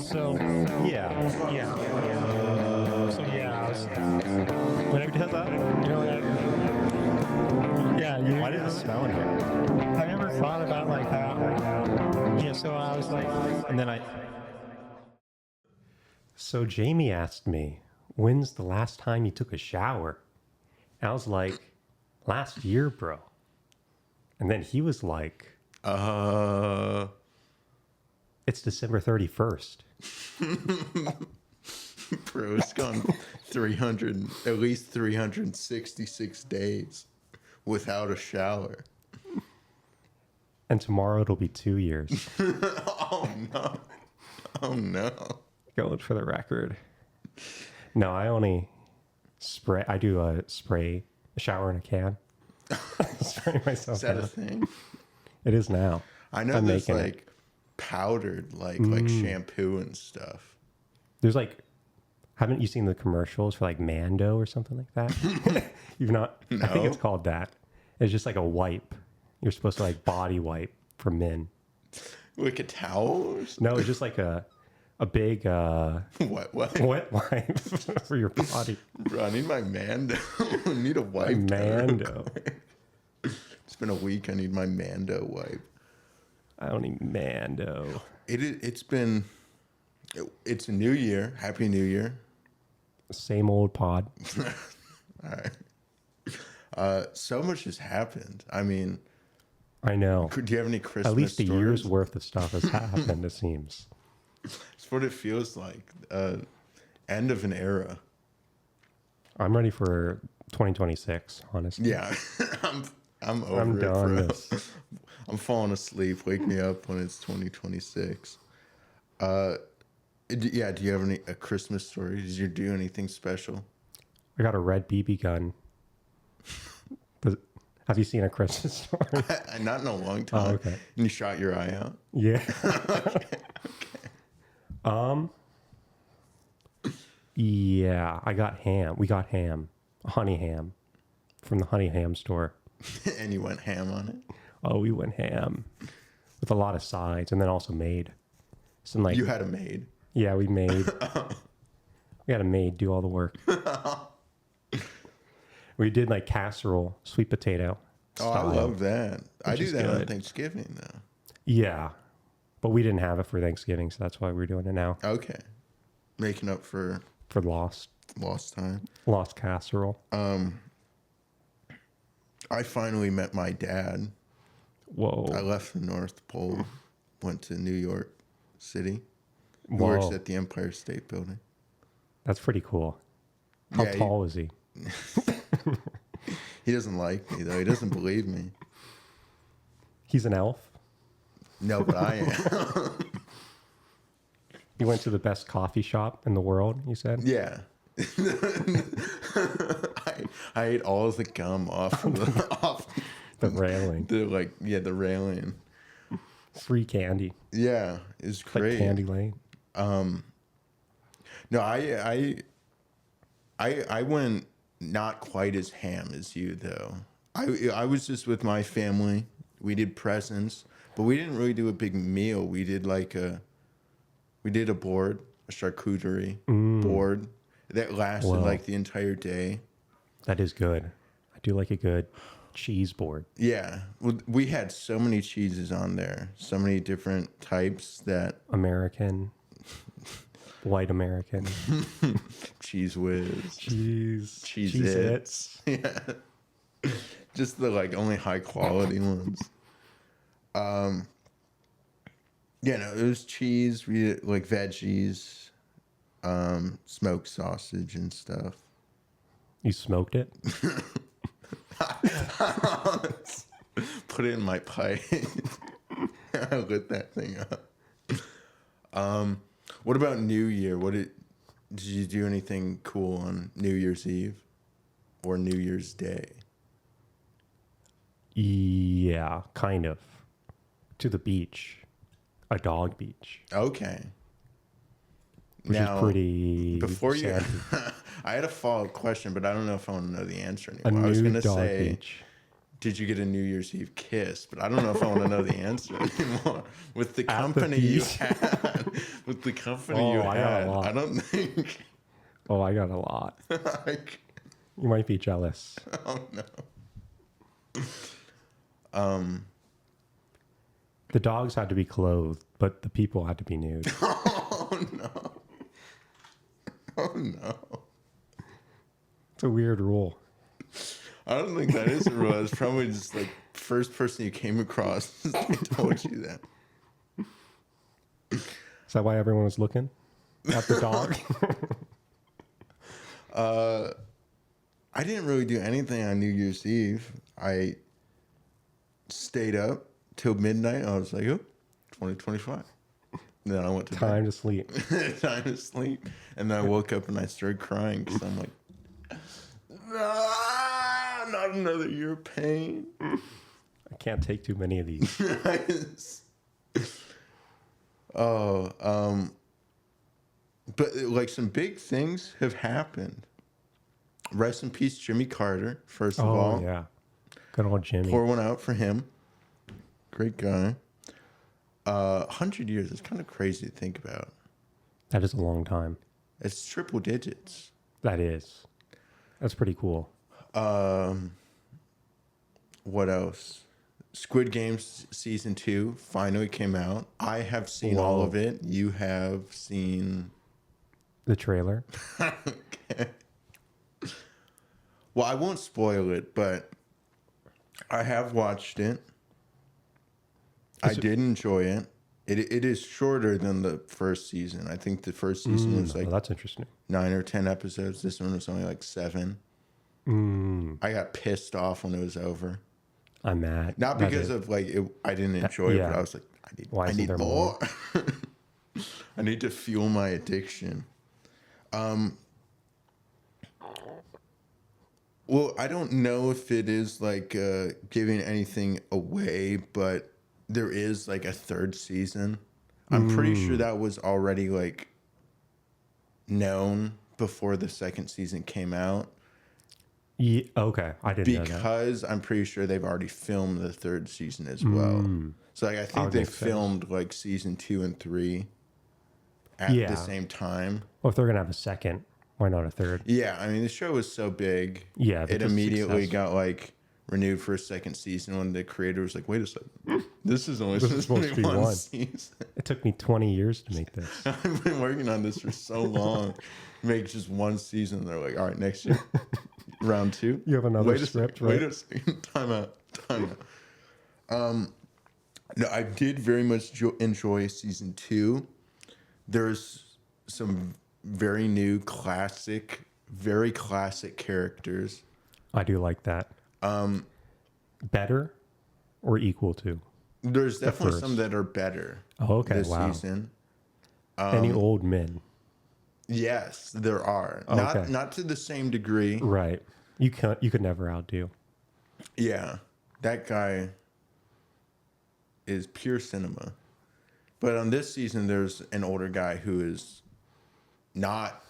So Yeah. yeah, so yeah, Whenever he does that, you know, yeah, why does it smell in here? I never thought about like how, yeah. So I was like, And then So Jamie asked me, when's the last time you took a shower? And I was like, last year, bro. And then he was like, it's December 31st. Bro, it's gone 300, at least 366 days without a shower. And tomorrow it'll be 2 years. Oh no. Oh no. Going for the record. No, I only spray. I do a shower in a can. Spray myself Is that a out. thing? It is now. I know I'm there's making like powdered like shampoo and stuff. There's like, haven't you seen the commercials for like Mando or something like that? You've not? I think it's No. called that. It's just like a wipe. You're supposed to like body wipe for men. Like a towel or something? No, it's just like a big What? wet wipe for your body. Bro, I need my Mando. I need a wipe. Mando. It's been a week. I need my Mando wipe. I don't need Mando. It's a new year. Happy New Year. Same old pod. All right. So much has happened. I mean, I know. do you have any Christmas At least a stories? year's worth of stuff has happened, it seems. It's what it feels like. End of an era. I'm ready for 2026, honestly. Yeah. I'm over I'm it, done bro. this. I'm falling asleep. Wake me up when it's 2026. Yeah, do you have a Christmas story? Did you do anything special? I got a red BB gun. Have you seen A Christmas Story? Not in a long time. Oh, okay. And you shot your eye out? Yeah. Yeah, I got ham. We got ham. Honey ham. From the honey ham store. And you went ham on it? Oh, we went ham. With a lot of sides and then also made. Some like You had a maid? Yeah, we made. We had a maid do all the work. We did like casserole, sweet potato. Oh, style. I love that. I do is that on good. Thanksgiving, though. Yeah, but we didn't have it for Thanksgiving, so that's why we're doing it now Okay. Making up for for lost time. casserole. I finally met my dad. Whoa! I left the North Pole, went to New York City. He Whoa. works at the Empire State Building. That's pretty cool. How Yeah, tall is he? He doesn't like me, though. He doesn't believe me. He's an elf. No, but I am. He went to the best coffee shop in the world. You said. Yeah. I ate all of the gum off The railing. the railing. Free candy. Yeah, it's Like great. Candy Lane. No, I went not quite as ham as you though. I was just with my family. We did presents, but we didn't really do a big meal. We did a board, a charcuterie board that lasted Wow. like the entire day. That is good. I do like a good cheese board. Yeah, well, we had so many cheeses on there, so many different types that American. White American. Cheese Whiz, Cheez-Its. yeah, just the only high quality ones. Yeah, no, it was cheese. We did veggies, smoked sausage and stuff. You smoked it? Put it in my pipe. I lit that thing up. What about New Year? Did you do anything cool on New Year's Eve or New Year's Day? Yeah, kind of. To the beach. A dog beach. Okay. Which is pretty before you, sandy. I had a follow-up question, but I don't know if I want to know the answer A anymore. I was new going to dog say, beach. did you get a New Year's Eve kiss? But I don't know if I want to know the answer anymore. With the At the company you feast? had, with the company Oh, you I got a had, lot. I don't think. Oh, I got a lot. Like, You might be jealous. oh no. The dogs had to be clothed, but the people had to be nude. Oh no. Oh no. It's a weird rule. I don't think that is a rule. It's probably just like first person you came across told you that. Is that why everyone was looking at the dog? I didn't really do anything on New Year's Eve. I stayed up till midnight. I was like, oh, 2025. And then I went to Time to sleep. bed. Time to sleep. And then I woke up and I started crying because I'm like, not another year of pain. I can't take too many of these. But like some big things have happened. Rest in peace, Jimmy Carter, first of Oh, all. yeah. Good old Jimmy. Pour one out for him. Great guy. 100 years is kind of crazy to think about. That is a long time. It's triple digits. That is. That's pretty cool. What else? Squid Game season 2 finally came out. I have seen all of it. You have seen The trailer. Okay. Well, I won't spoil it, but I have watched it. I did enjoy it. It is shorter than the first season. I think the first season was like Oh, that's interesting. 9 or 10 episodes. This one was only like 7. I got pissed off when it was over. I'm mad. Not because of like I didn't enjoy it, yeah. but I was like, Why I isn't need there more. I need to fuel my addiction. Well, I don't know if it is like giving anything away, but there is like a 3rd season. I'm pretty sure that was already like known before the 2nd season came out. Yeah, okay, I didn't know that. Because I'm pretty sure they've already filmed the 3rd season as well. So like, I think would they make sense. filmed like season 2 and 3 at Yeah. the same time. Well, if they're gonna have a second, why not a third? Yeah, I mean the show was so big. Yeah, if it it's a immediately success. got like renewed for a 2nd season when the creator was like, "Wait a second, this is only This is supposed to be one one. season." It took me 20 years to make this. I've been working on this for so long. Make just one season. They're like, "All right, next year, round 2." You have another Wait a script, second, right? Wait a second. Time out. No, I did very much enjoy season 2. There's some very new, very classic characters. I do like that. Better or equal to? There's definitely first. some that are better. Oh, okay, This wow. season. Any old men? Yes, there are. Okay. Not to the same degree. Right. You could never outdo. Yeah, that guy is pure cinema. But on this season, there's an older guy who is not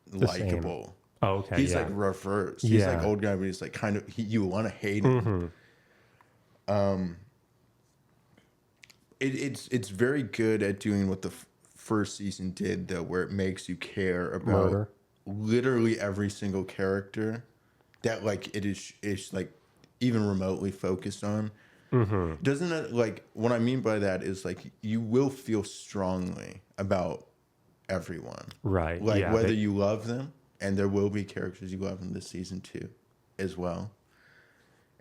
The same. likable. Oh, okay. He's yeah. like reverse. He's like Yeah. old guy, but he's like kind of you want to hate him. It's very good at doing what the first season did, though, where it makes you care about Murder. literally every single character that like it is like even remotely focused on. Doesn't it, like what I mean by that is like you will feel strongly about everyone, Right. like yeah, whether you love them, and there will be characters you love in this season too, as well,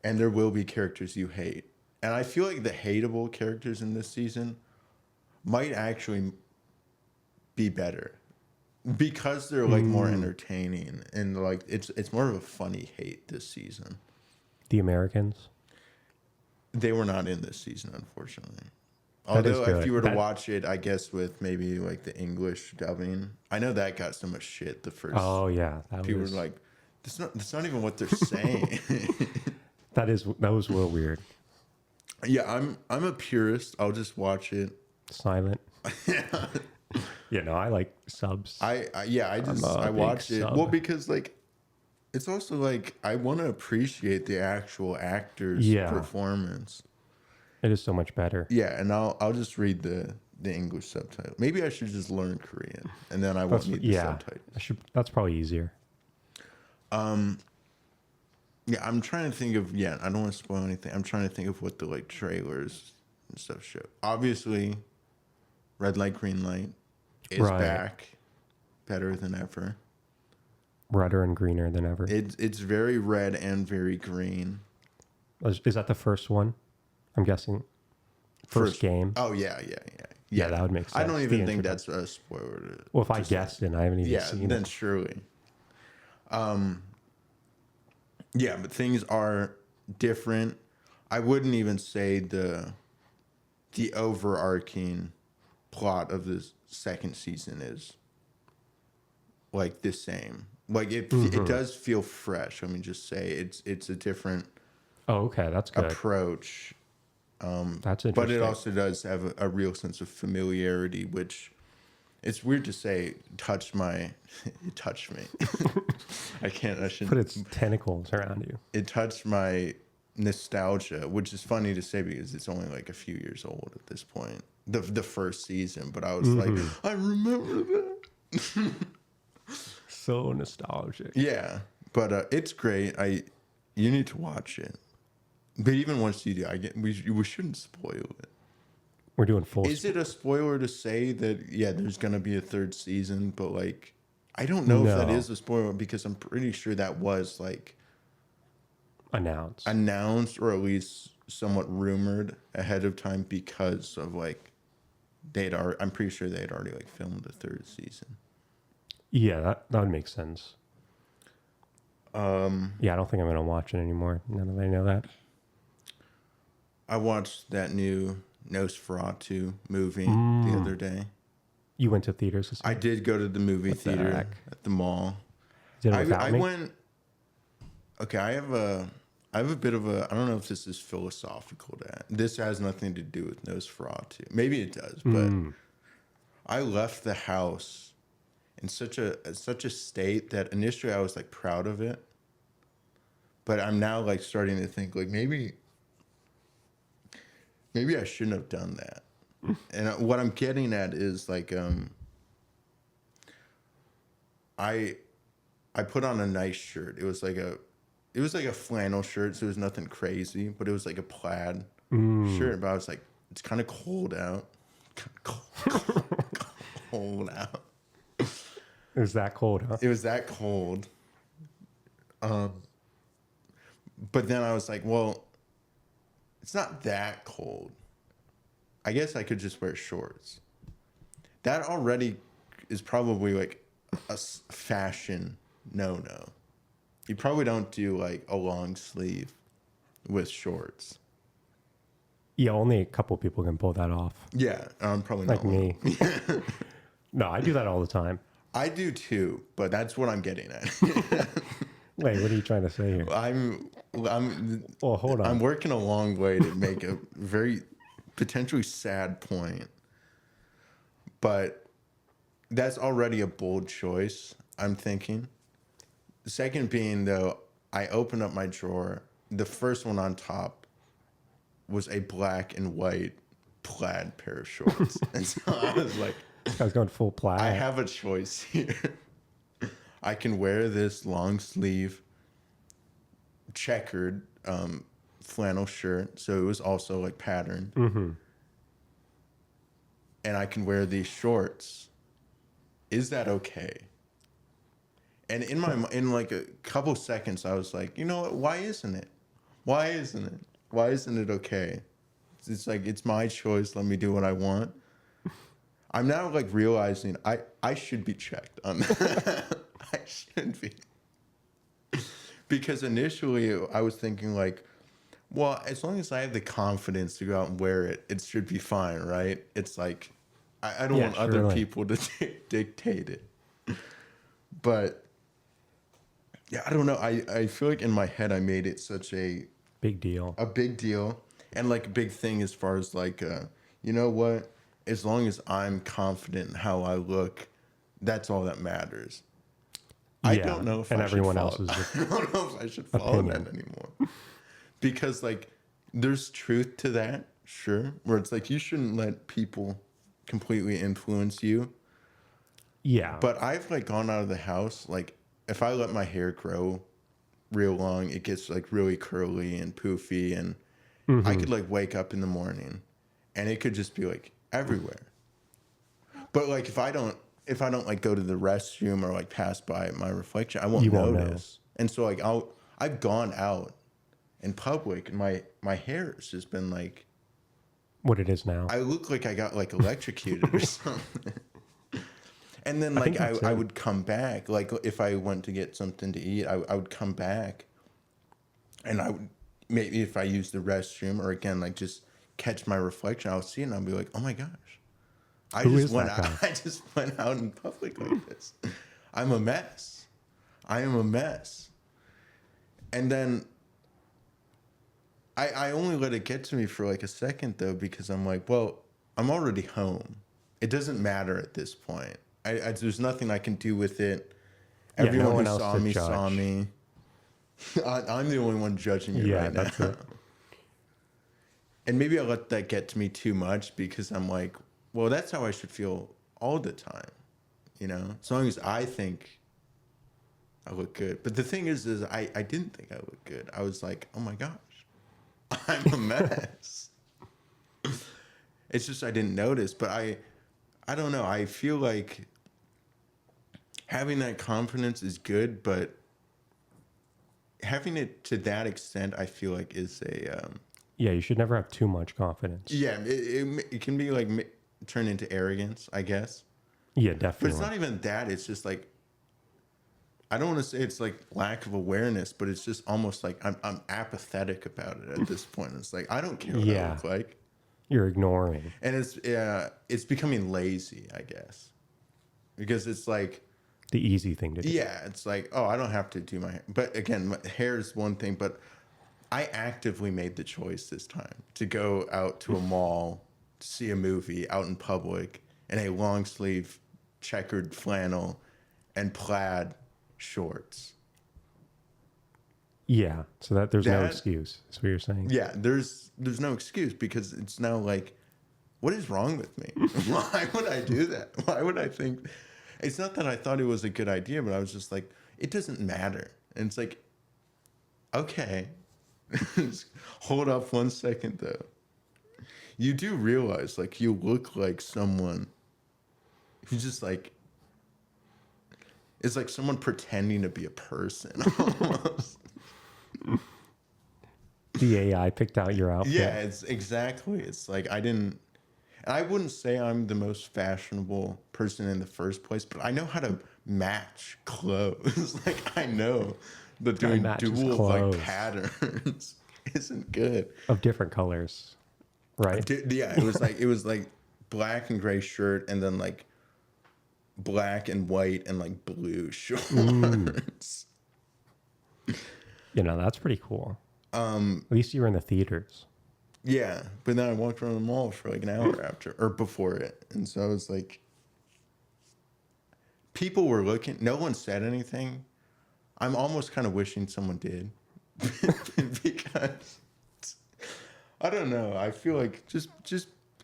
and there will be characters you hate. And I feel like the hateable characters in this season might actually be better because they're like more entertaining and like it's more of a funny hate this season. The Americans. They were not in this season, unfortunately. That is Although if good. you were to That- watch it, I guess with maybe like the English dubbing, I know that got so much shit the first. Oh yeah, that people was were like, that's not even what they're saying. that was a little weird. Yeah, I'm a purist. I'll just watch it. Silent. Yeah, no, I like subs. I I'm a I big watched it. sub. Well, because like It's also like I want to appreciate the actual actor's Yeah. performance. It is so much better. Yeah, and I'll just read the English subtitle. Maybe I should just learn Korean, and then I won't need the subtitles. That's probably easier. Yeah, I'm trying to think of. Yeah, I don't want to spoil anything. I'm trying to think of what the like trailers and stuff show. Obviously, Red Light, Green Light is Right. back, better than ever. Redder and greener than ever. It's very red and very green. Is that the first one? I'm guessing. First game. Oh yeah. Yeah, that would make sense. I don't The even think introduction. that's a spoiler. Well, if I guessed it, I haven't even Yeah, seen then it. surely. Yeah, but things are different. I wouldn't even say the overarching plot of this second season is like the same. Like it does feel fresh. Let me just say it's a different Oh, okay, that's good. approach. That's interesting. But it also does have a real sense of familiarity, which it's weird to say touched my it touched me. I shouldn't put its tentacles around you. it touched my nostalgia, which is funny to say because it's only like a few years old at this point. The first season, but I was like, I remember that. So nostalgic. Yeah, but it's great. You need to watch it. But even once you do, we shouldn't spoil it. We're doing full. Is it a spoiler to say that there's gonna be a third season? But like, I don't know if that No. is a spoiler because I'm pretty sure that was like announced or at least somewhat rumored ahead of time because of like I'm pretty sure they had already like filmed the third season. Yeah, that would make sense. Yeah, I don't think I'm gonna watch it anymore. Now that I know that. I watched that new Nosferatu movie the other day. You went to theaters to see I it? did go to the movie the theater heck? at the mall. Did it without I me? went. Okay, I have a bit of a. I don't know if this is philosophical. This has nothing to do with Nosferatu. Maybe it does, but I left the house in such a state that initially I was like proud of it, but I'm now like starting to think like maybe I shouldn't have done that. And what I'm getting at is like I put on a nice shirt. It was like a flannel shirt, so it was nothing crazy, but it was like a plaid shirt. But I was like, it's kind of cold out. Cold out. It was that cold, huh? It was that cold. But then I was like, well, it's not that cold. I guess I could just wear shorts. That already is probably like a fashion no-no. You probably don't do like a long sleeve with shorts. Yeah, only a couple people can pull that off. Yeah, I'm probably Like not me. No, I do that all the time. I do too, but that's what I'm getting at. Wait, what are you trying to say here? Well, hold on. I'm working a long way to make a very potentially sad point, but that's already a bold choice, I'm thinking. The second being, though, I opened up my drawer. The first one on top was a black and white plaid pair of shorts. And so I was like, I was going full plaid. I have a choice here. I can wear this long sleeve checkered flannel shirt, so it was also like patterned, and I can wear these shorts. Is that okay? And in like a couple seconds, I was like, you know what? Why isn't it? Why isn't it? Why isn't it okay? It's like it's my choice. Let me do what I want. I'm now like realizing I should be checked on that. I should be. Because initially I was thinking like, well, as long as I have the confidence to go out and wear it, it should be fine, right? It's like, I don't want other people to dictate it. But yeah, I don't know. I feel like in my head I made it such a big deal. A big deal. And like a big thing as far as like, you know what? As long as I'm confident in how I look, that's all that matters. I Yeah, don't know if and I everyone should follow, else's I don't know if I should follow that opinion. anymore. Because like there's truth to that, sure. Where it's like you shouldn't let people completely influence you. Yeah. But I've like gone out of the house, like if I let my hair grow real long, it gets like really curly and poofy, and I could like wake up in the morning and it could just be like everywhere. But like if I don't like go to the restroom or like pass by my reflection, I won't You won't know. notice. And so like I've gone out in public and my hair has just been like, What it is now. I look like I got like electrocuted or something. And then I think like that's I it. would come back, like if I went to get something to eat, I would come back and I would, maybe if I use the restroom or again like just catch my reflection, I'll see it and I'll be like, oh my gosh, I Who just is went that out, guy? I just went out in public like this. I'm a mess. I am a mess. And then I only let it get to me for like a second though, because I'm like, well, I'm already home. It doesn't matter at this point. There's nothing I can do with it. Yeah, no Everyone one who else saw to me judge. saw me. I'm the only one judging you Yeah, right now. that's it. And maybe I let that get to me too much because I'm like, well, that's how I should feel all the time. You know, as long as I think I look good. But the thing is I didn't think I looked good. I was like, oh my gosh, I'm a mess. It's just I didn't notice. But I don't know. I feel like having that confidence is good, but having it to that extent, I feel like is a Yeah, you should never have too much confidence. yeah. It can be like turn into arrogance, I guess. Yeah, But definitely. it's not even that. It's just like I don't want to say it's like lack of awareness, but it's just almost like I'm apathetic about it at this point. It's like I don't care what I Yeah. look like, You're ignoring. and it's becoming lazy, I guess, because it's like. The easy thing to do. Yeah, it's like, oh, I don't have to do my hair. But again, my hair is one thing, but I actively made the choice this time to go out to a mall, to see a movie out in public in a long sleeve checkered flannel and plaid shorts. Yeah, so that there's no That- excuse. That's what you're saying. Yeah, there's no excuse because it's now like, what is wrong with me? Why would I do that? Why would I think? It's not that I thought it was a good idea, but I was just like, it doesn't matter. And it's like, okay, just hold up 1 second though. You do realize like you look like someone who's just like, it's like someone pretending to be a person almost. The AI picked out your outfit. Yeah, it's exactly. It's like I wouldn't say I'm the most fashionable person in the first place, but I know how to match clothes. Like I know that doing matches dual clothes. like patterns isn't good. Of different colors, right? Yeah, it was like black and gray shirt and then like black and white and like blue shorts. You know, that's pretty cool. At least you were in the theaters. Yeah, but then I walked around the mall for like an hour after or before it, and so I was like, people were looking. No one said anything. I'm almost kind of wishing someone did, because I don't know. I feel like just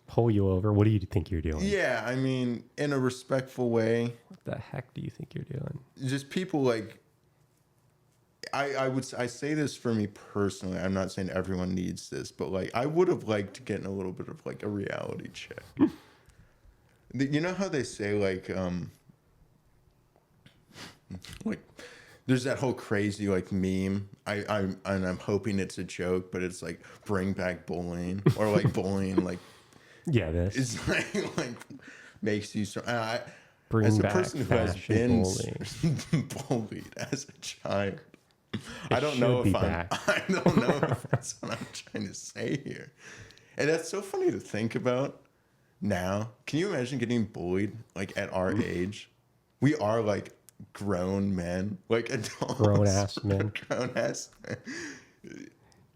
Pull you over. What do you think you're doing? yeah. I mean, in a respectful way. What the heck do you think you're doing? Just people like. I say this for me personally. I'm not saying everyone needs this, but like I would have liked to get in a little bit of like a reality check. You know how they say like there's that whole crazy like meme. I'm hoping it's a joke, but it's like bring back bullying or like bullying like Yeah, this. it's like makes you so. Bring As a back person who has fashion been bullied as a child, I don't should know be if back. I don't know if that's what I'm trying to say here. And that's so funny to think about now. Can you imagine getting bullied like at our age? We are like grown men, like adults. Grown-ass men. Grown-ass men.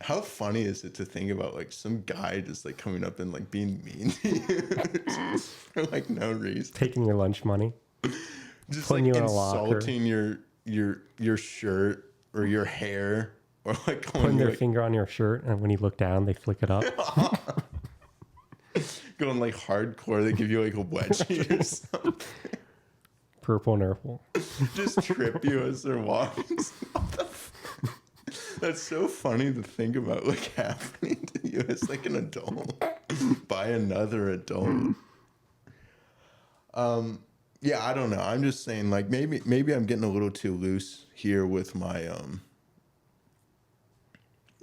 How funny is it to think about like some guy just like coming up and like being mean to you just for like no reason? Taking your lunch money. Just Putting like you in a locker. insulting your your shirt or your hair, or like Putting their finger on your shirt, and when you look down, they flick it up. going like hardcore. They give you like a wedgie or something. Purple nurple. Just trip you as they're walking. That's so funny to think about, like happening to you as like an adult by another adult. Yeah, I don't know. I'm just saying, like maybe I'm getting a little too loose here with my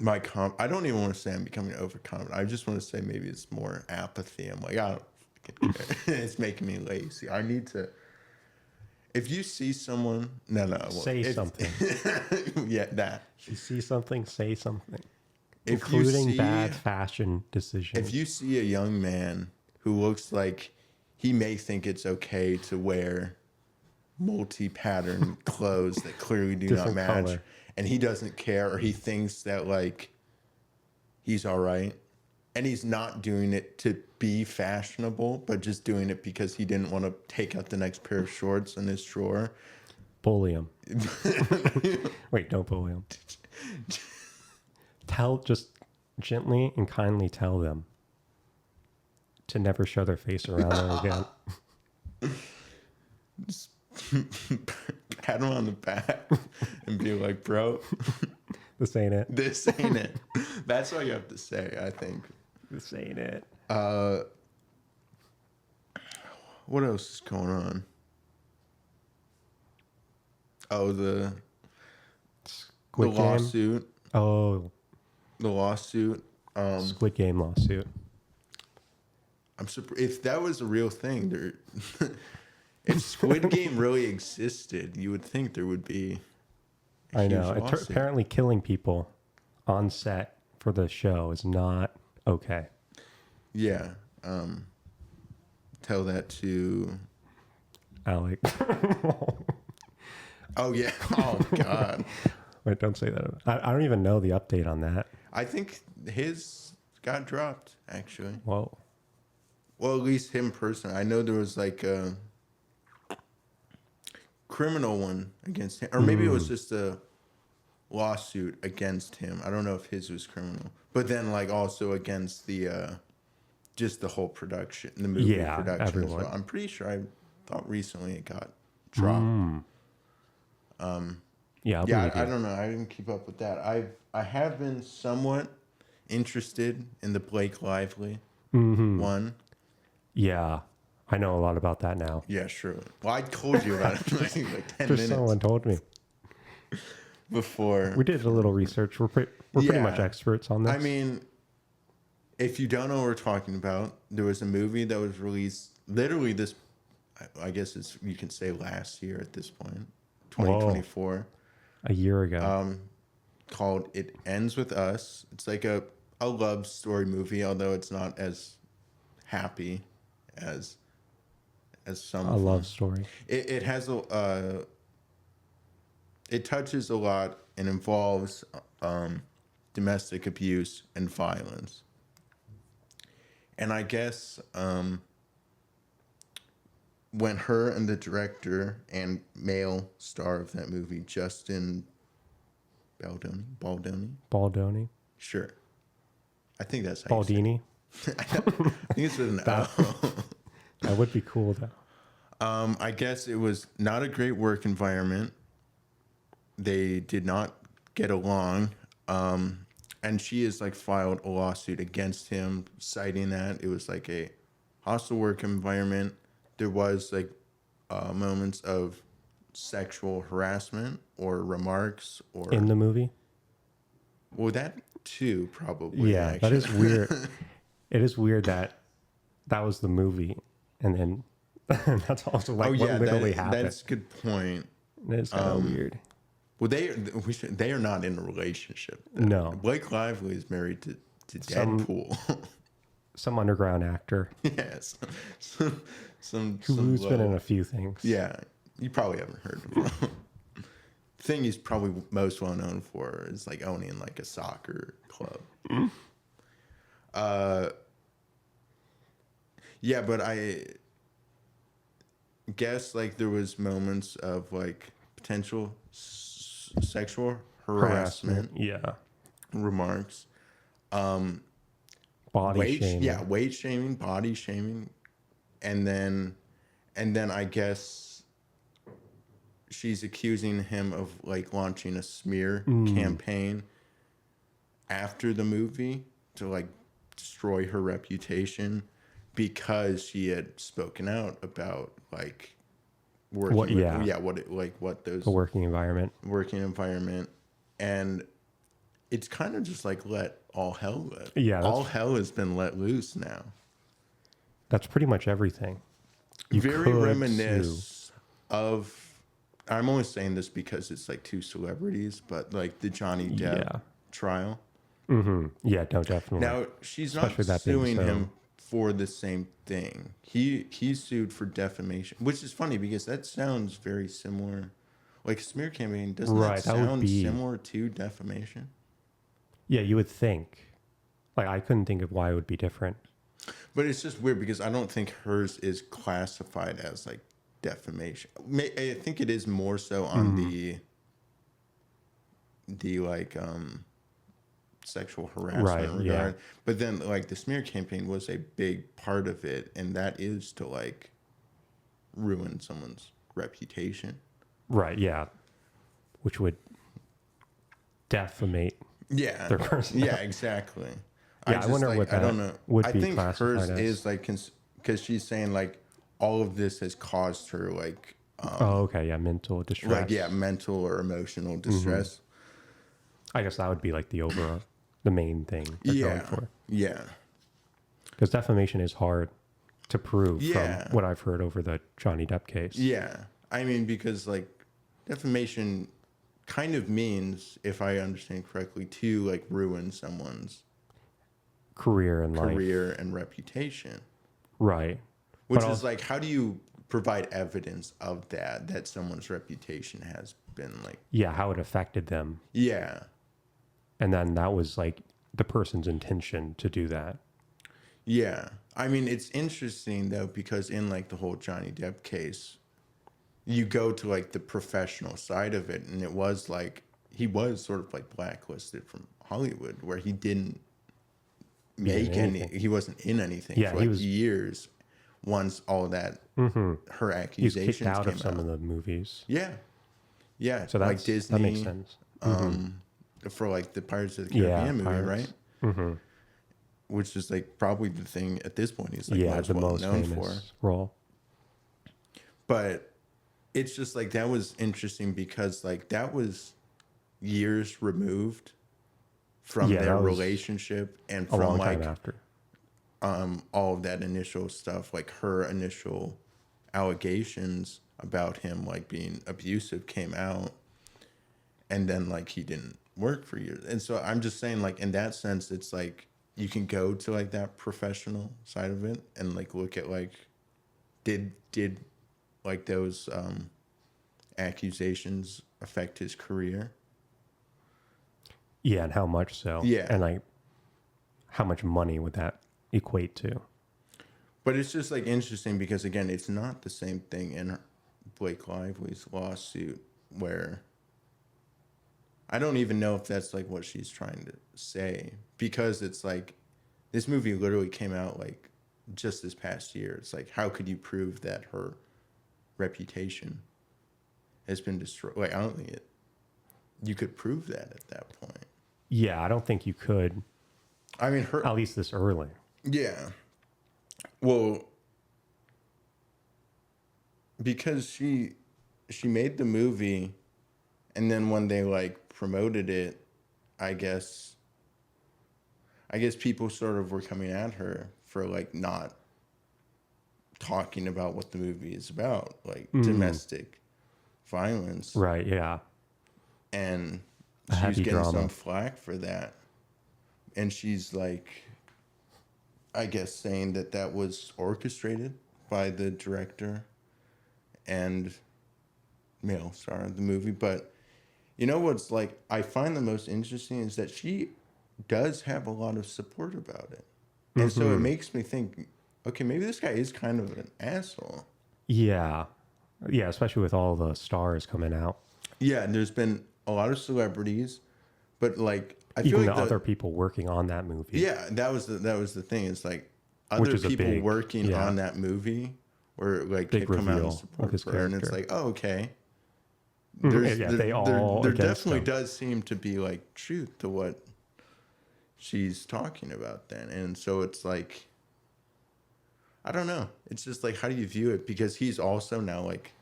I don't even want to say I'm becoming overconfident. I just want to say maybe it's more apathy. I'm like, I don't fucking care. It's making me lazy. I need to. If you see someone, Say something. Yeah, that. If you see something, say something. If you Including see- bad fashion decisions. If you see a young man who looks like he may think it's okay to wear multi-pattern clothes that clearly do Different not match, color. and he doesn't care, or he thinks that like he's all right, and he's not doing it to be fashionable, but just doing it because he didn't want to take out the next pair of shorts in his drawer. Bully him. Wait, don't bully him. Just gently and kindly tell them to never show their face around there again. Pat him on the back and be like, bro, This ain't it. this ain't it. That's all you have to say, I think. This ain't it. What else is going on? Oh, the Squid Game. lawsuit. Oh, The lawsuit. Squid Game lawsuit. I'm surprised if that was a real thing. There, if Squid Game really existed, you would think there would be. A I huge know. lawsuit. Apparently, killing people on set for the show is not okay. Yeah. Tell that to. Alec. Oh yeah. Oh God. Wait, don't say that. I don't even know the update on that. I think his got dropped. Actually. Whoa. Well, at least him personally. I know there was like a criminal one against him, or maybe it was just a lawsuit against him. I don't know if his was criminal, but then like also against the just the whole production, the movie production everyone. as well. I'm pretty sure I thought recently it got dropped. Yeah, I don't know. I didn't keep up with that. I have been somewhat interested in the Blake Lively one. Yeah, I know a lot about that now. Yeah, sure. Well, I told you about it like 10 Just minutes someone told me. before. We did a little research. We're pretty Yeah. much experts on this. I mean, if you don't know what we're talking about, there was a movie that was released literally this, I guess you can say last year at this point, 2024, a year ago. called It Ends With Us. It's like a love story movie, although it's not as happy as some A love story. It has it touches a lot and involves domestic abuse and violence. And I guess when her and the director and male star of that movie, Justin Baldoni. Sure. I think that's how you say it. Baldini. I think it's with an O. That would be cool though. I guess it was not a great work environment. They did not get along. And she has like filed a lawsuit against him, citing that it was like a hostile work environment. There was like moments of sexual harassment or remarks or In the movie? well, that too probably. Yeah, actually. that is weird. It is weird that was the movie, and then that's also like what literally happened. That's a good point. It is kind of weird. Well, they are not in a relationship. No. Blake Lively is married to Deadpool. Some underground actor Yes, some who's been in low- a few things. Yeah, you probably haven't heard of him. The thing he's probably most well known for is like owning like a soccer club. Yeah, but I guess like there was moments of like potential sexual harassment Yeah. remarks. Body shaming. Weight shaming, body shaming, and then I guess she's accusing him of like launching a smear campaign after the movie to like destroy her reputation because she had spoken out about like working The working environment. and it's kind of just like let all hell let. Yeah, all hell has been let loose now. That's pretty much everything. You Very could reminisce of. I'm only saying this because it's like two celebrities, but like the Johnny Depp trial. Yeah, no, definitely. Now she's Especially not that being suing so. him for the same thing. He sued for defamation, which is funny because that sounds very similar. Like smear campaign doesn't Right, that that would sound be- similar to defamation? Yeah, you would think. Like, I couldn't think of why it would be different. But it's just weird because I don't think hers is classified as like defamation. I think it is more so on the like sexual harassment regard. Yeah. But then like the smear campaign was a big part of it, and that is to like ruin someone's reputation. Right, yeah. Which would defamate Yeah. their person. Yeah, exactly. Yeah, I wonder what I that don't know. would I be think classified hers as. is like because she's saying like all of this has caused her like Oh, okay, yeah, mental distress. like mental or emotional distress. I guess that would be like the main thing they're going for. Yeah. Because defamation is hard to prove Yeah. from what I've heard over the Johnny Depp case. Yeah. I mean, because like defamation kind of means, if I understand correctly, to like ruin someone's Career and life. career and reputation. Right. Which But is like, how do you provide evidence of that someone's reputation has been like, Yeah, how it affected them. yeah. And then that was like the person's intention to do that. Yeah. I mean, it's interesting though, because in like the whole Johnny Depp case, you go to like the professional side of it, and it was like he was sort of like blacklisted from Hollywood, where he didn't make he wasn't in anything Yeah, for like years. Once all that her He was accusations kicked out came of some out. of the movies. Yeah, yeah. So like that's, Disney, that makes sense. for like the Pirates of the Caribbean movie, Pirates. right? Which is like probably the thing at this point he's like The well most known famous for. role. But it's just like that was interesting because like that was years removed from Yeah, their that was relationship and A from long like time after. all of that initial stuff, like her initial allegations about him like being abusive came out, and then like he didn't work for years. And so I'm just saying, like, in that sense, it's like you can go to like that professional side of it and like look at like did like those accusations affect his career? Yeah, and how much so? Yeah. And like how much money would that equate to? But it's just like interesting because again, it's not the same thing in Blake Lively's lawsuit, where I don't even know if that's like what she's trying to say, because it's like this movie literally came out like just this past year. It's like, how could you prove that her reputation has been destroyed? Like, I don't think you could prove that at that point. Yeah, I don't think you could, I mean, at least this early. yeah. Well, because she made the movie, and then when they like promoted it, I guess people sort of were coming at her for like not talking about what the movie is about, like domestic violence. Right, yeah. And A she was heavy getting drama. some flack for that. And she's like, I guess, saying that was orchestrated by the director and male star of the movie. But you know what's like I find the most interesting is that she does have a lot of support about it. And so it makes me think, okay, maybe this guy is kind of an asshole. Yeah. Yeah, especially with all the stars coming out. Yeah, there's been a lot of celebrities, but like I feel Even like the other people working on that movie. yeah, that was the thing. It's like Which other is a people big- working yeah. on that movie or like Big had come out reveal and of support his her, and it's character. like, oh, okay. Yeah, they all there against definitely him. does seem to be like truth to what she's talking about then, and so it's like I don't know. It's just like how do you view it, because he's also now like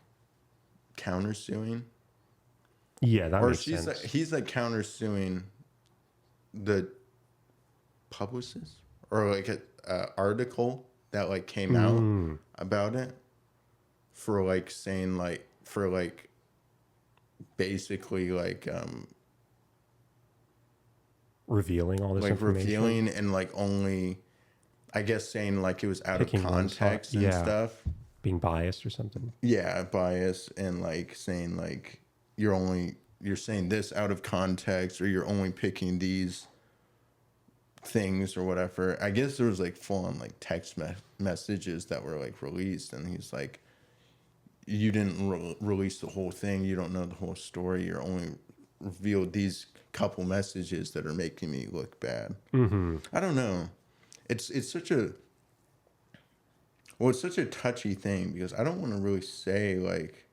countersuing, Yeah, that or makes she's sense. like he's like countersuing the publicist or like a article that like came out about it for like saying like for like basically like Revealing all this like information. revealing and like only I guess saying like it was out Picking of one side, context and yeah. stuff. Being biased or something. Yeah, bias, and like saying like you're saying this out of context, or you're only picking these things or whatever. I guess there was like full on like text messages that were like released, and he's like, you didn't release the whole thing, you don't know the whole story, you're only revealed these couple messages that are making me look bad. I don't know. It's such a it's such a touchy thing, because I don't want to really say like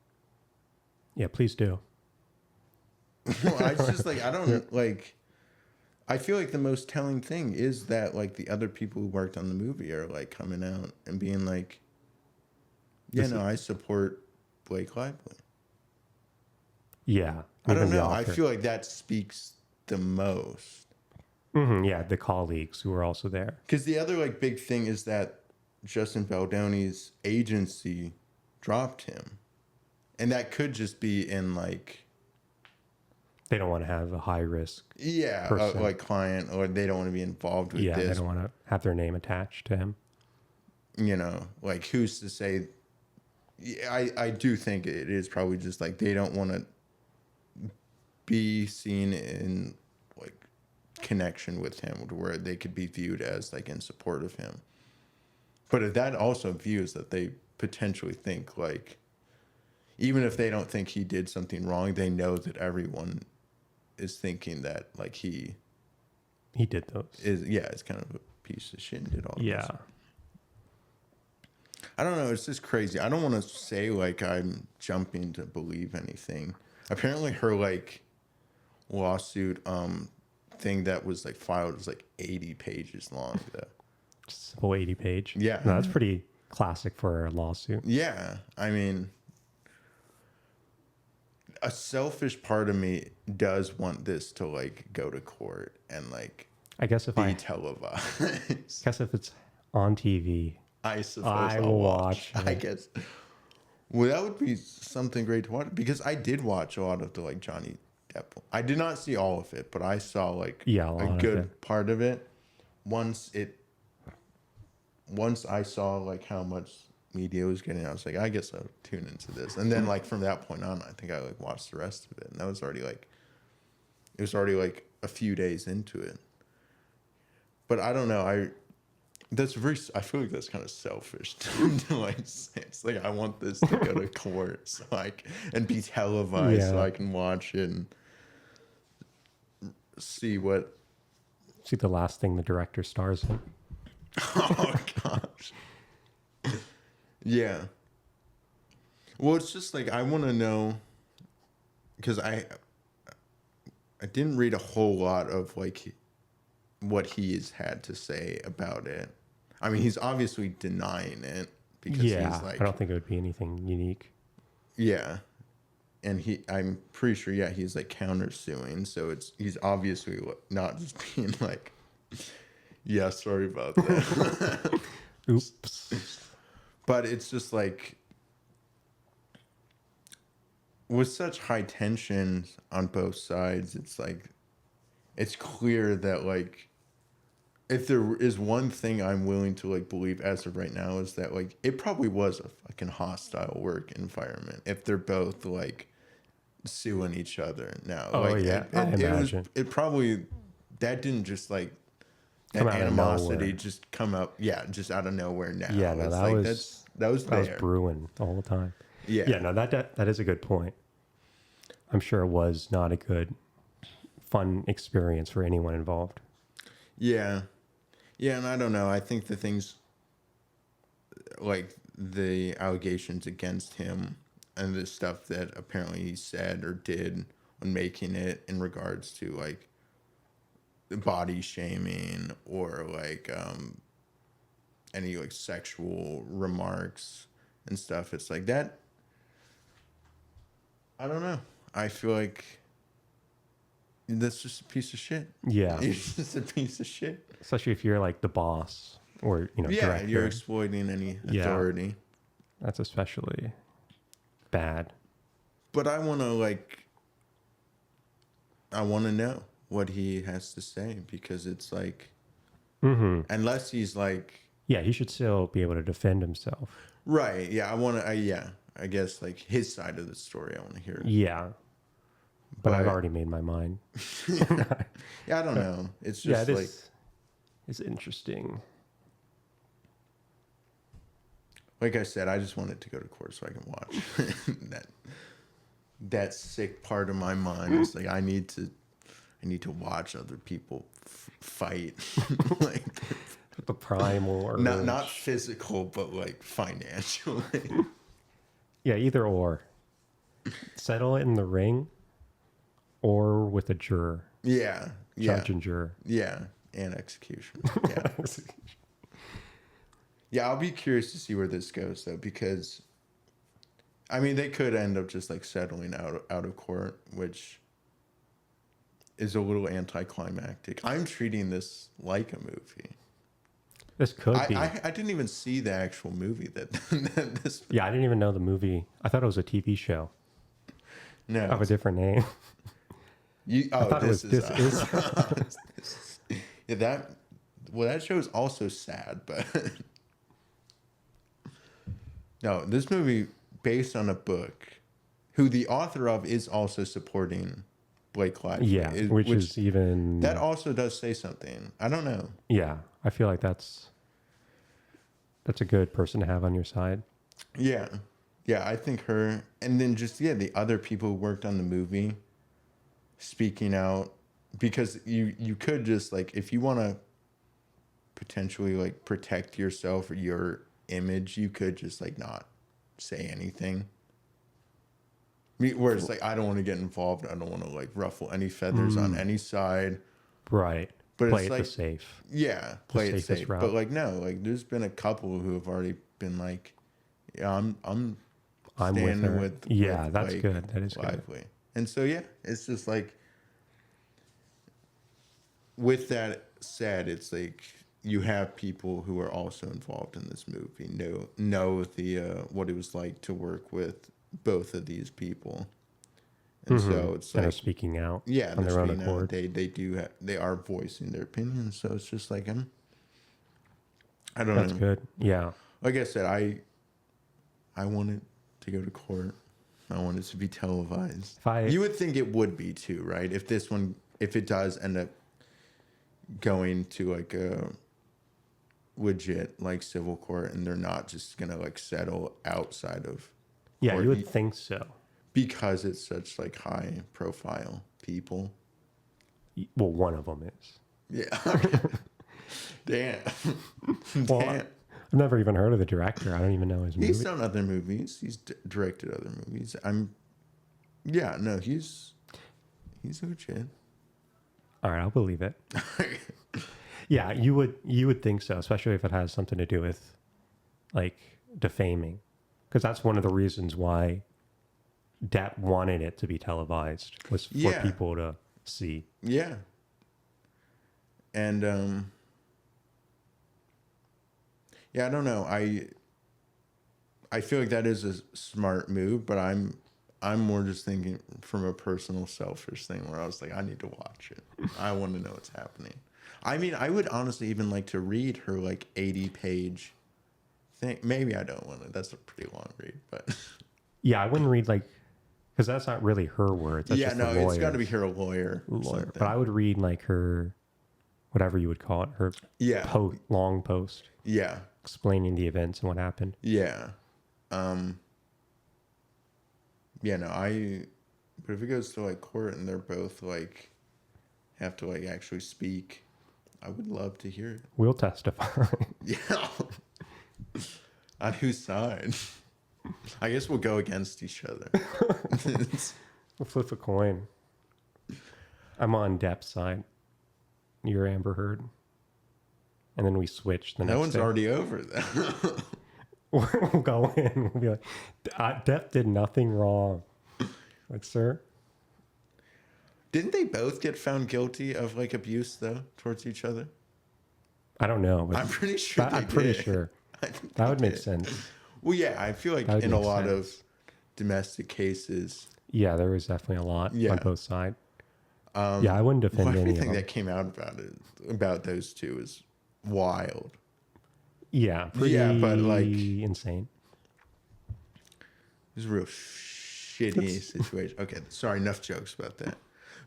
Yeah, please do. well, I just like I don't like I feel like the most telling thing is that like the other people who worked on the movie are like coming out and being like, yeah, no, I support Blake Lively. Yeah. I don't even the know. I author. feel like that speaks the most. Yeah, the colleagues who were also there. Because the other like big thing is that Justin Baldoni's agency dropped him, and that could just be in like They don't want to have a high risk. yeah, like client, or they don't want to be involved with Yeah, they this. don't want to have their name attached to him. You know, like who's to say? Yeah, I do think it is probably just like they don't want to be seen in like connection with him, to where they could be viewed as like in support of him. But if that also views that they potentially think like, even if they don't think he did something wrong, they know that everyone is thinking that like he did those. is kind of a piece of shit and did all Yeah. this. I don't know. It's just crazy. I don't want to say like I'm jumping to believe anything. Apparently, her like lawsuit thing that was like filed was like 80 pages long though. Just a whole 80 page. Yeah. No, that's pretty classic for a lawsuit. Yeah, I mean, a selfish part of me does want this to like go to court and like I guess if be televised. if it's on TV, I suppose I I'll will watch. watch I it. guess. Well, that would be something great to watch, because I did watch a lot of the like Johnny Depp. I did not see all of it, but I saw like Yeah, a a lot of good it. part of it. Once I saw like how much media was getting, I was like, I guess I'll tune into this. And then like from that point on, I think I like watched the rest of it, and that was already like, it was already like a few days into it. But I don't know. I feel like that's kind of selfish to like say. It's like I want this to go to court so and be televised so Yeah. I can watch it and see what. see the last thing the director stars in. Oh gosh. Yeah. Well, it's just like I want to know, because I didn't read a whole lot of like what he has had to say about it. I mean, he's obviously denying it because Yeah, he's like, I don't think it would be anything unique. yeah, and I'm pretty sure, yeah, he's like countersuing, so he's obviously not just being like, yeah, sorry about that. Oops. But it's just like, with such high tensions on both sides, it's like, it's clear that like, if there is one thing I'm willing to like believe as of right now, is that like it probably was a fucking hostile work environment if they're both like suing each other now. Oh, like, yeah, I imagine. it probably, that didn't just like, that Come out of animosity nowhere. just come up, yeah, just out of nowhere now. Yeah, no, It's that like, was that was brewing all the time. Yeah. Yeah, no, that is a good point. I'm sure it was not a good, fun experience for anyone involved. Yeah. Yeah, and I don't know. I think the things like the allegations against him and the stuff that apparently he said or did when making it in regards to like body shaming or like any like sexual remarks and stuff, it's like that. I don't know. I feel like that's just a piece of shit. Yeah. It's just a piece of shit. Especially if you're like the boss or, Yeah, director. you're exploiting any authority. That's especially bad. But I want to know what he has to say, because it's like, unless he's like, yeah, he should still be able to defend himself. right. Yeah. I guess like his side of the story. I want to hear it. Yeah. But I've already made my mind. Yeah. I don't know. It's just like, it's interesting. like I said, I just wanted to go to court so I can watch that sick part of my mind. It's like, I need to watch other people fight. Like, The primal urge. not physical, but like financially. Yeah, either or. Settle it in the ring or with a juror. Yeah. Judge and juror. Yeah. And execution. Yeah. Yeah, I'll be curious to see where this goes though, because I mean they could end up just like settling out of court, which is a little anticlimactic. I'm treating this like a movie. This could be. I didn't even see the actual movie that this. Yeah, I didn't even know the movie. I thought it was a TV show No. of a different name. I thought This is. Yeah, that show is also sad, but no, this movie based on a book, who the author of is also supporting Blake Lively. Yeah, which is even... That also does say something. I don't know. Yeah, I feel like that's a good person to have on your side. Yeah. Yeah, I think her, and then just, the other people who worked on the movie speaking out, because you could just, like, if you want to potentially, like, protect yourself or your image, you could just, like, not say anything. Where it's like, I don't want to get involved. I don't want to like ruffle any feathers on any side. Right. But play it's it like, safe. Yeah, play it safe. Route. But like, no, like there's been a couple who have already been like, yeah, I'm standing with yeah, with that's Blake good. That is Lively. good. And so yeah, it's just like, with that said, it's like you have people who are also involved in this movie know the what it was like to work with both of these people, and so it's like they're speaking out. Yeah, on their own speaking out. accord. They are voicing their opinions. So it's just like I don't know. That's good. Yeah. Like I said, I want it to go to court. I want it to be televised. You would think it would be too, right? If it does end up going to like a legit like civil court, and they're not just gonna like settle outside of. Yeah, you would think so. Because it's such like high profile people. Well, one of them is. Yeah. Damn. Well, Damn. I've never even heard of the director. I don't even know his movie. He's done other movies. He's directed other movies. He's legit. All right, I'll believe it. Yeah, you would think so, especially if it has something to do with like defaming. Because that's one of the reasons why Depp wanted it to be televised, was for people to see. Yeah. And I don't know. I feel like that is a smart move, but I'm more just thinking from a personal selfish thing where I was like, I need to watch it. I want to know what's happening. I mean, I would honestly even like to read her like 80-page thing. Maybe I don't want to. That's a pretty long read, but yeah, I wouldn't read like, because that's not really her words. That's just it's got to be her lawyer. But I would read like her, whatever you would call it, her long post. Yeah. Explaining the events and what happened. Yeah. But if it goes to like court and they're both like have to like actually speak, I would love to hear it. We'll testify. Yeah. On whose side? I guess we'll go against each other. We'll flip a coin. I'm on Depp's side. You're Amber Heard. And then we switch the next No one's day. already over that. We'll go in. We'll be like, Depp did nothing wrong. Like, sir? Didn't they both get found guilty of like abuse though towards each other? I don't know. But I'm pretty sure. I'm pretty did. sure. I think That they would make did. sense. Well, yeah, I feel like That would in a make lot sense. of domestic cases, Yeah, there was definitely a lot Yeah. on both sides. Yeah, I wouldn't defend any of everything them. that came out about those two is wild. Yeah, pretty Yeah, but, like- insane. It was a real shitty situation. Okay, sorry, enough jokes about that.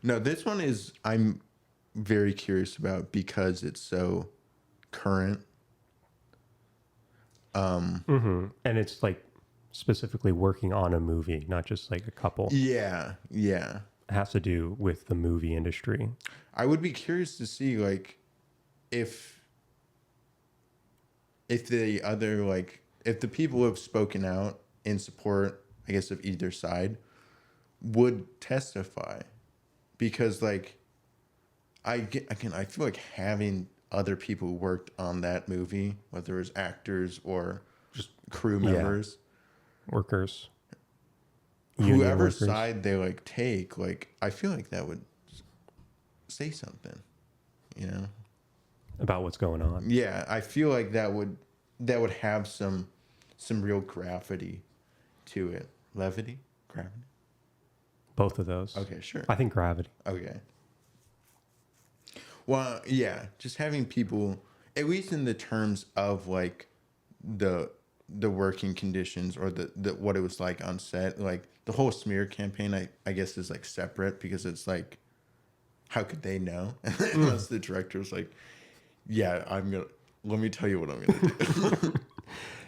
No, this one is I'm very curious about because it's so current. And it's like specifically working on a movie, not just like a couple. Yeah. It has to do with the movie industry. I would be curious to see like if the other like if the people who have spoken out in support, I guess, of either side would testify, because like I feel like having other people who worked on that movie, whether it was actors or just crew Yeah. members, Workers. Union whoever workers. side they like take, like I feel like that would say something, you know? About what's going on. Yeah, I feel like that would have some real gravity to it. Levity? Gravity? Both of those. Okay, sure. I think gravity. Okay. Well, yeah, just having people, at least in the terms of like the working conditions or the what it was like on set, like the whole smear campaign, I guess is like separate, because it's like, how could they know unless the director was like, yeah, let me tell you what I'm gonna do.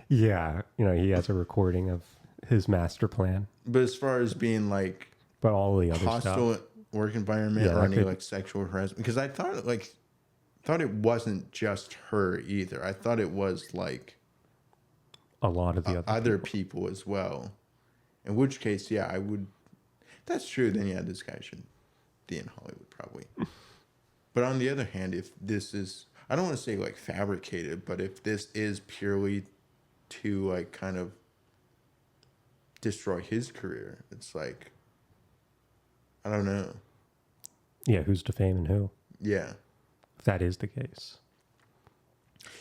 Yeah. He has a recording of his master plan, But as far as being like but all the other hostile stuff. work environment Yeah, or that any could- like sexual harassment, because I thought it wasn't just her either. I thought it was like A lot of the other people as well. In which case, yeah, I would. That's true. Then yeah, this guy should be in Hollywood probably. But on the other hand, if this is, I don't want to say like fabricated, but if this is purely to like kind of destroy his career, it's like, I don't know. Yeah, who's defaming who? Yeah. If that is the case.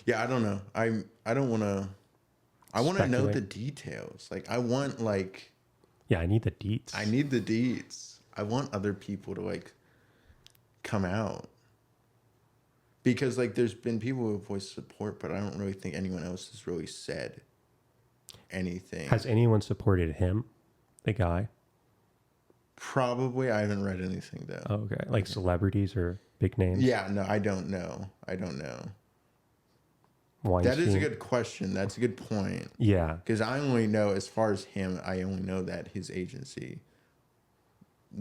Yeah, I don't know. I don't want to. I want to know the Speculate. details. Like I want like Yeah, I need the deets. I need the deets. I want other people to like come out, because like there's been people who have voiced support, but I don't really think anyone else has really said anything. Has anyone supported him, the guy? Probably. I haven't read anything though. Oh, okay. Like celebrities or big names? Yeah, no, I don't know. Weinstein. That is a good question. That's a good point. Yeah. Because I only know, as far as him, I only know that his agency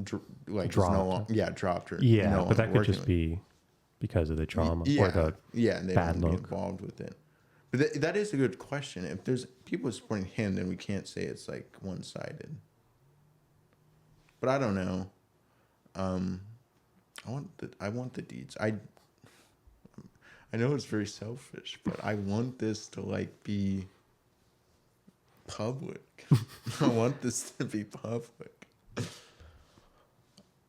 dropped her. Yeah, no but longer that could working just with be because of the trauma Yeah, or the and they bad don't be look. involved with it. But that is a good question. If there's people supporting him, then we can't say it's like one-sided. But I don't know. I want the deeds. I know it's very selfish, but I want this to like be public. I want this to be public.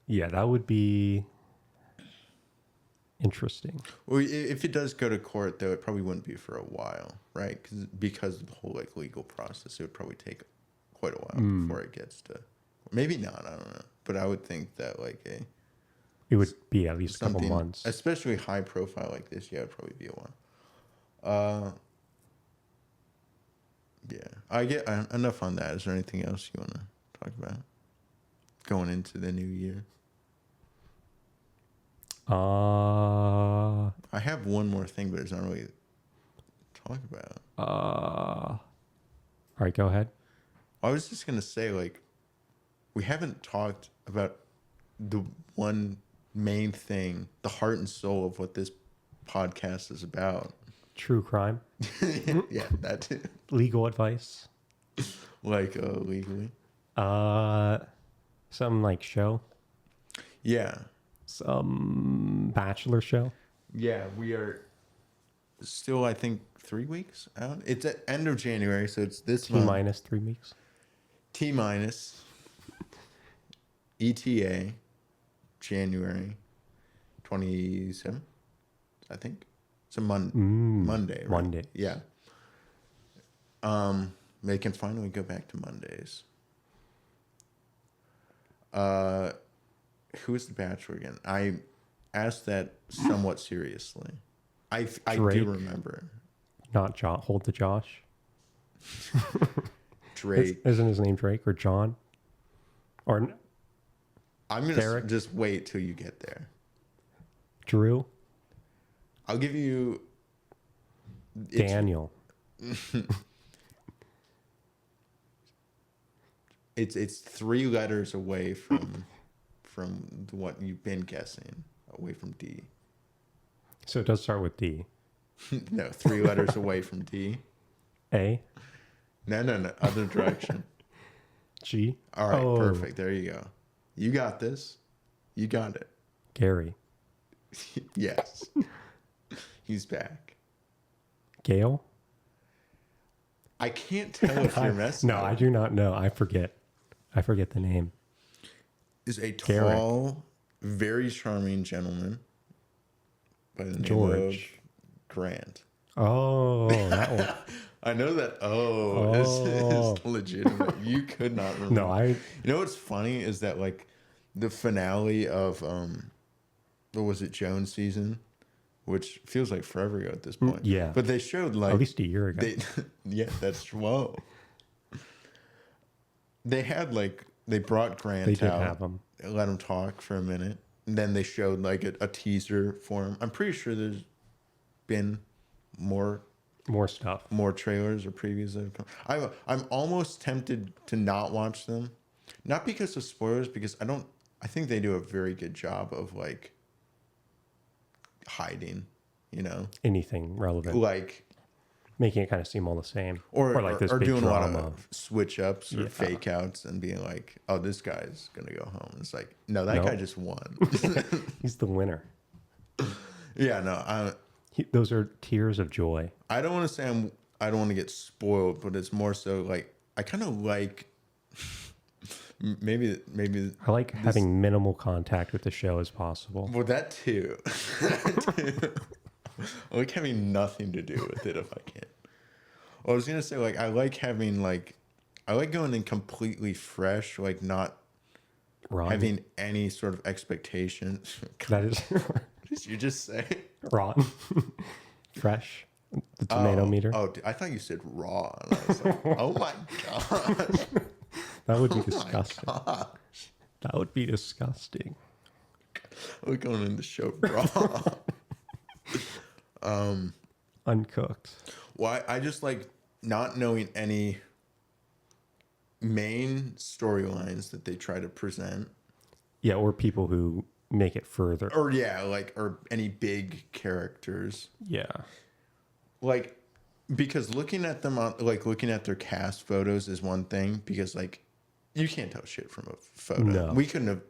Yeah, that would be interesting. Well, if it does go to court, though, it probably wouldn't be for a while, right? Because of the whole like legal process, it would probably take quite a while before it gets to. Maybe not. I don't know, but I would think that like It would be at least a couple something, months. especially high profile like this. Yeah, it'd probably be a while. Yeah, I get enough on that. Is there anything else you want to talk about going into the new year? I have one more thing, but it's not really to talk about. All right, go ahead. I was just gonna say, like, we haven't talked about the one main thing, the heart and soul of what this podcast is about. True crime, Yeah, that too. legal advice, Like legally. some like show, Yeah. some bachelor show. Yeah, we are still, I think, 3 weeks out. It's at end of January, so it's this T month. minus 3 weeks. T minus ETA January 27th, I think. It's a Monday, right? Monday. Yeah. They can finally go back to Mondays. Who is the Bachelor again? I asked that somewhat seriously. I do Drake. remember. Not John. Hold the Josh. Drake. Isn't his name Drake or John? Or I'm going to Derek? just wait till you get there. Drew? I'll give you... Daniel. It's 3 letters away from what you've been guessing, away from D. So it does start with D. No, 3 letters away from D. A? No, other direction. G? All right, Oh, perfect. There you go. You got this. You got it. Gary. Yes. He's back. Gail? I can't tell if you're messing No, up. I do not know. I forget the name. Is a Garrick. tall, very charming gentleman by the name George. of Grant. Oh, that one. I know that is legitimate. You could not remember. No, You know what's funny is that like the finale of what was it, Jones season, which feels like forever ago at this point. yeah. But they showed like at least a year ago. yeah, that's whoa. They had like they brought Grant They did out, have him. let him talk for a minute, and then they showed like a teaser for him. I'm pretty sure there's been more stuff. more trailers or previews that have come. I'm almost tempted to not watch them, not because of spoilers, because I think they do a very good job of like hiding, you know, Anything relevant. like Making it kind of seem all the same. or like this or big doing drama. a lot of switch ups or Yeah. fake outs and being like, oh, this guy's gonna go home. It's like, no, that Nope. guy just won. He's the winner. Yeah, no, Those are tears of joy. I don't want to say I don't want to get spoiled, but it's more so like I kind of like maybe I like having minimal contact with the show as possible. well that too. I like having nothing to do with it if I can. Well, I was gonna say like I like having like I like going in completely fresh, like not Rotten. having any sort of expectation. That is What did you just say? rotten. Fresh. The tomato meter. Oh, I thought you said raw. And I was like, oh my gosh. That would be Oh my disgusting. gosh. That would be disgusting. We're going in the show raw. Uncooked. Well, I just like not knowing any main storylines that they try to present. Yeah, or people who make it further. Or yeah, like or any big characters. Yeah. Like because looking at them on like looking at their cast photos is one thing because like you can't tell shit from a photo. No. We couldn't have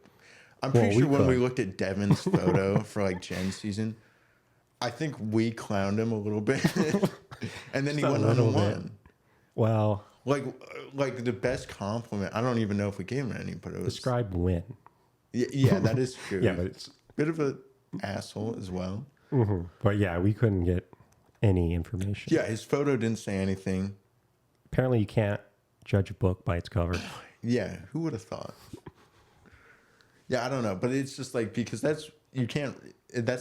I'm pretty we sure when we could. looked at Devin's photo for like Jen's season, I think we clowned him a little bit. And then he Just a went on and little won. bit. Well, Like the best compliment. I don't even know if we gave him any, but it was describe win. yeah, that is true. Yeah, but it's. Bit of a asshole as well. But yeah, we couldn't get any information. Yeah, his photo didn't say anything. Apparently, you can't judge a book by its cover. Yeah, who would have thought? Yeah, I don't know, but it's just like because that's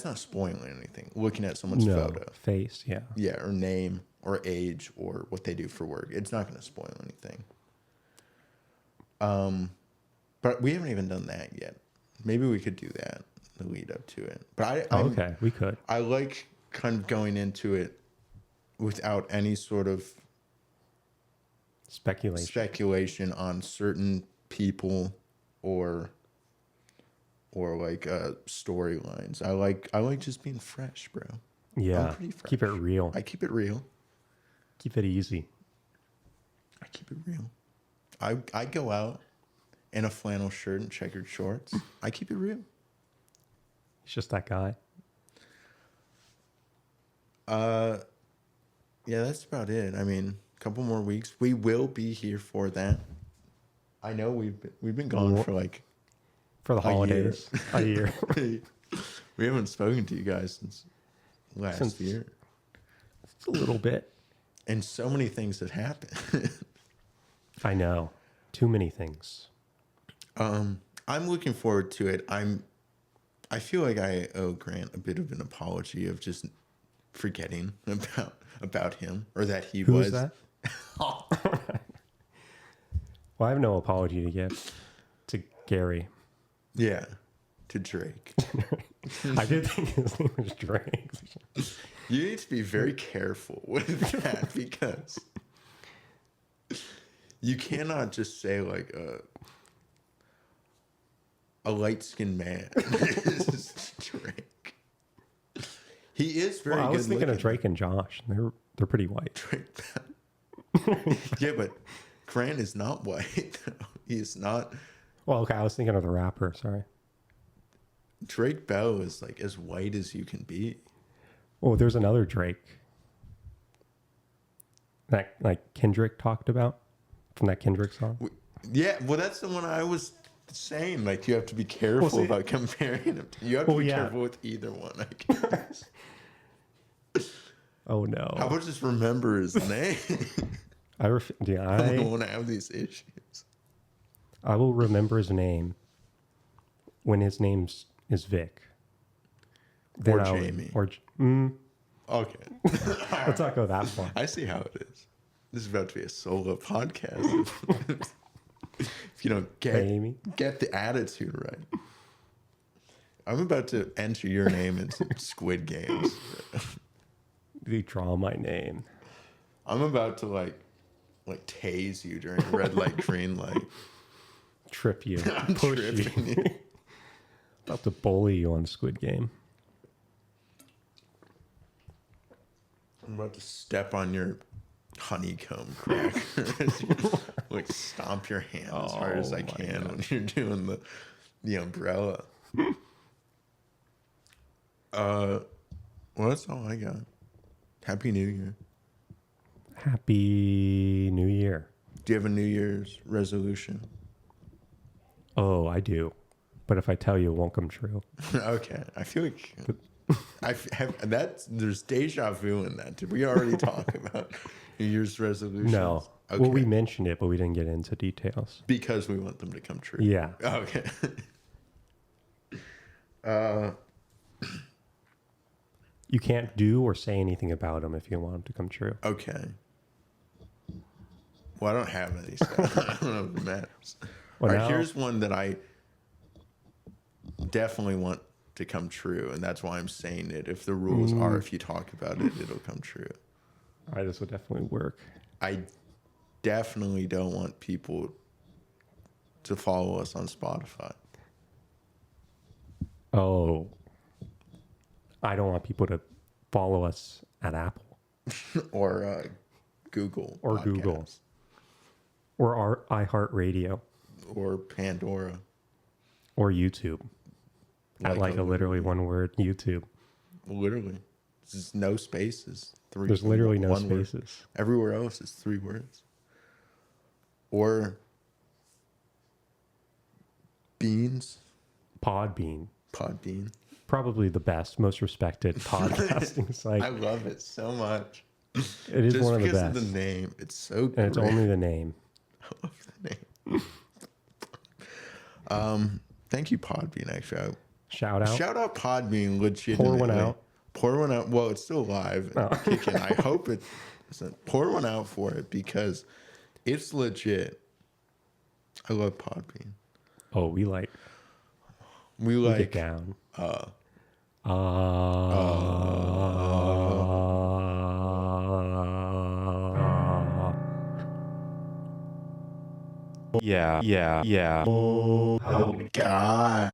not spoiling anything. Looking at someone's No photo, face. Yeah. yeah, or name, or age, or what they do for work, it's not going to spoil anything. But we haven't even done that yet. Maybe we could do that, the lead up to it. But Okay, we could. I like kind of going into it without any sort of Speculation. speculation on certain people or like storylines. I like just being fresh, bro. Yeah. I'm pretty fresh. Keep it real. I keep it real. Keep it easy. I keep it real. I go out in a flannel shirt and checkered shorts. I keep it real. He's just that guy. Yeah, that's about it. I mean, a couple more weeks. We will be here for that. I know we've been gone for like For the holidays. A year. We haven't spoken to you guys since last year. It's a little bit. And so many things have happened. I know. Too many things. I'm looking forward to it. I feel like I owe Grant a bit of an apology of just forgetting about him, or that he Who was. was that? Well, I have no apology to give to Gary. Yeah, to Drake. I did think his name was Drake. You need to be very careful with that, because you cannot just say like a light-skinned man is Drake. He is very good. I was thinking looking. of Drake and Josh. They're pretty white. Drake. Yeah, but Grant is not white. He is not. Well, okay, I was thinking of the rapper. Sorry. Drake Bell is like as white as you can be. Oh, there's another Drake that like Kendrick talked about from that Kendrick song. Yeah, well, that's the one I was saying. Like, you have to be careful about comparing them. You have to be careful with either one, I guess. Oh no! How about just remember his name? I don't want to have these issues. I will remember his name when his name is Vic. Or Jamie. Okay. Let's not go that far. I see how it is. This is about to be a solo podcast. If you don't get the attitude right. I'm about to enter your name into Squid Games. You draw my name. I'm about to like tase you during red light, green light. Trip you. I'm Push tripping you. About to bully you on Squid Game. I'm about to step on your honeycomb cracker. Like stomp your hand as hard as I can when you're doing the umbrella. Well, that's all I got. Happy New Year. Happy New Year. Do you have a New Year's resolution? Oh, I do. But if I tell you, it won't come true. Okay. I feel like there's deja vu in that. Did we already talk about New Year's resolutions? No. Okay. Well, we mentioned it, but we didn't get into details. Because we want them to come true. Yeah. Okay. You can't do or say anything about them if you want them to come true. Okay. Well, I don't have any stuff. I don't know if it matters. Well, All right, here's one that I definitely want to come true, and that's why I'm saying it. If the rules are, if you talk about it, it'll come true. All right, this would definitely work. I definitely don't want people to follow us on Spotify. Oh. I don't want people to follow us at Apple. Or Google. Or podcasts. Google. Or our iHeartRadio. Or Pandora. Or YouTube. At like a literally one word, YouTube. Literally. There's no spaces. There's literally no spaces. Word. Everywhere else is 3 words. Or Beans. Podbean. Probably the best, most respected podcasting site. I love it so much. It is just one of the because best. Of the name. It's so great. And it's only the name. I love the name. Thank you, Podbean, actually. Shout out. Shout out Podbean, legitimately. Pour one out. Pour one out. Well, it's still live and kicking. I hope it isn't. Pour one out for it because it's legit. I love Podbean. Oh, we get down. Yeah. Oh God.